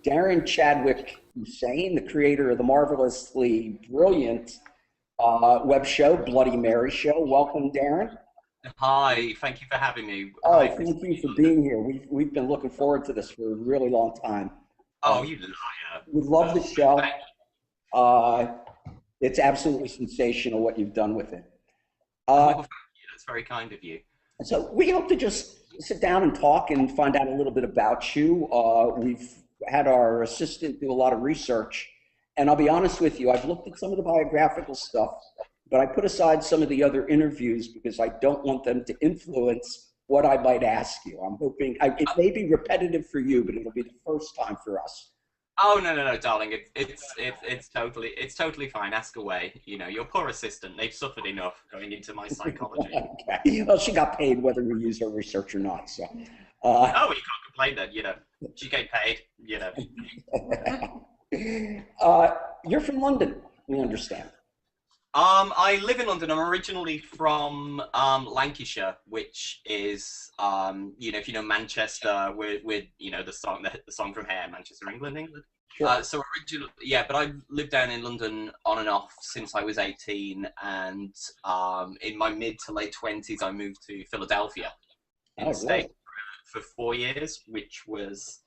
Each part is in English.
Darren Chadwick-Hussein, the creator of the marvelously brilliant web show, Bloody Mary Show. Welcome, Darren. Hi, thank you for having me. Oh, Hi, thank you for being here. We've been looking forward to this for a really long time. oh, you liar. We love the show. It's absolutely sensational what you've done with it. Oh, thank you. That's very kind of you. So we hope to just sit down and talk and find out a little bit about you. We've had our assistant do a lot of research, and I'll be honest with you, I've looked at some of the biographical stuff, but I put aside some of the other interviews because I don't want them to influence what I might ask you. I'm hoping, it may be repetitive for you, but it'll be the first time for us. Oh no, darling. It's totally fine. Ask away. You know, your poor assistant. They've suffered enough going into my psychology. Okay. Well, she got paid whether we use her research or not. So. Oh, you can't complain then. You know, she get paid. You know. You're from London. We understand. I live in London. I'm originally from Lancashire, which is you know, if you know Manchester, with you know the song from Hair, Manchester, England. Sure. So originally, yeah, but I've lived down in London on and off since I was 18, and in my mid to late 20s, I moved to Philadelphia in the States for 4 years, which was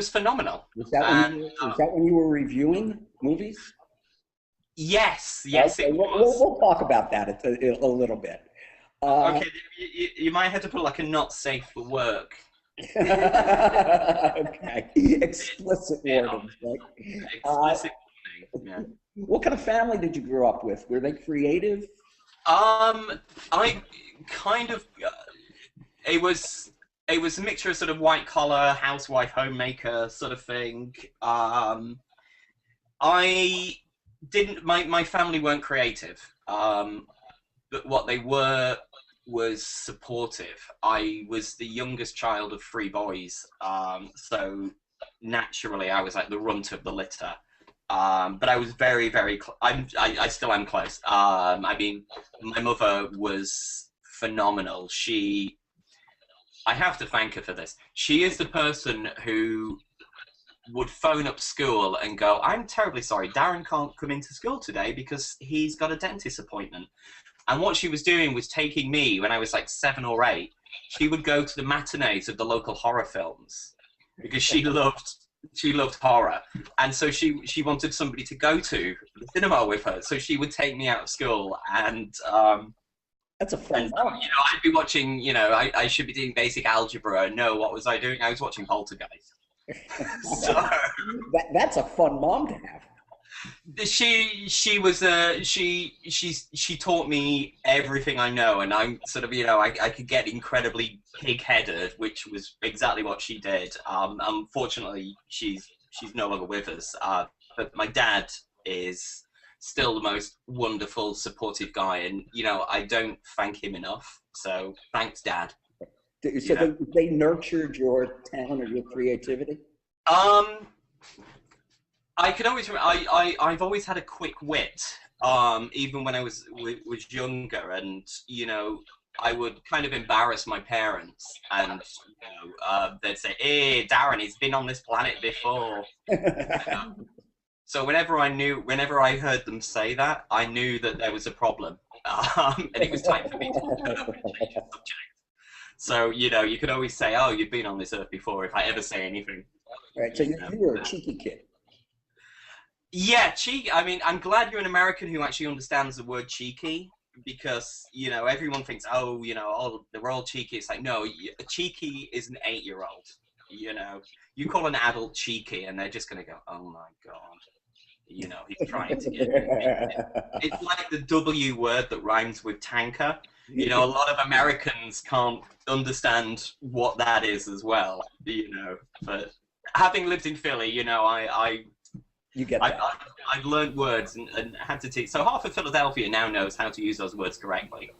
phenomenal. Was that when you were reviewing movies? Yes, Okay, it was. we'll talk about that a little bit. Okay, you might have to put like a not safe for work. Okay, explicit warnings, right? Explicit warning. Yeah. What kind of family did you grow up with? Were they creative? I kind of it was a mixture of sort of white collar housewife homemaker sort of thing. I didn't my family weren't creative, but what they were was supportive. I was the youngest child of 3 boys, so naturally I was like the runt of the litter, but I was very I still am close. I mean, my mother was phenomenal. I have to thank her for this. She is the person who would phone up school and go, "I'm terribly sorry, Darren can't come into school today because he's got a dentist appointment." And what she was doing was taking me, when I was like 7 or 8, she would go to the matinees of the local horror films because she loved horror. And so she wanted somebody to go to the cinema with her. So she would take me out of school, and That's a fun. you know, I'd be watching, you know, I should be doing basic algebra. No, what was I doing? I was watching Poltergeist. So That's a fun mom to have. she was she taught me everything I know, and I'm sort of, you know, I could get incredibly pig-headed, which was exactly what she did. Unfortunately, she's no longer with us, but my dad is still the most wonderful, supportive guy, and you know, I don't thank him enough. So thanks, Dad. So they nurtured your talent or your creativity? I could always I've always had a quick wit, even when I was younger, and you know, I would kind of embarrass my parents, and you know, they'd say, "Hey, Darren, he's been on this planet before." So whenever I heard them say that, I knew that there was a problem, and it was time for me to turn up and change the subject. So, you know, you could always say, "Oh, you've been on this earth before," if I ever say anything. Right, so you were a cheeky kid. Yeah, cheeky. I mean, I'm glad you're an American who actually understands the word cheeky, because, you know, everyone thinks, oh, you know, oh, they're all cheeky. It's like, no, a cheeky is an 8-year-old. You know, you call an adult cheeky, and they're just going to go, "Oh my God. You know, he's trying to get me." It's like the W word that rhymes with tanker. You know, a lot of Americans can't understand what that is as well, you know. But having lived in Philly, you know, You get that. I've learned words and had to teach. So half of Philadelphia now knows how to use those words correctly.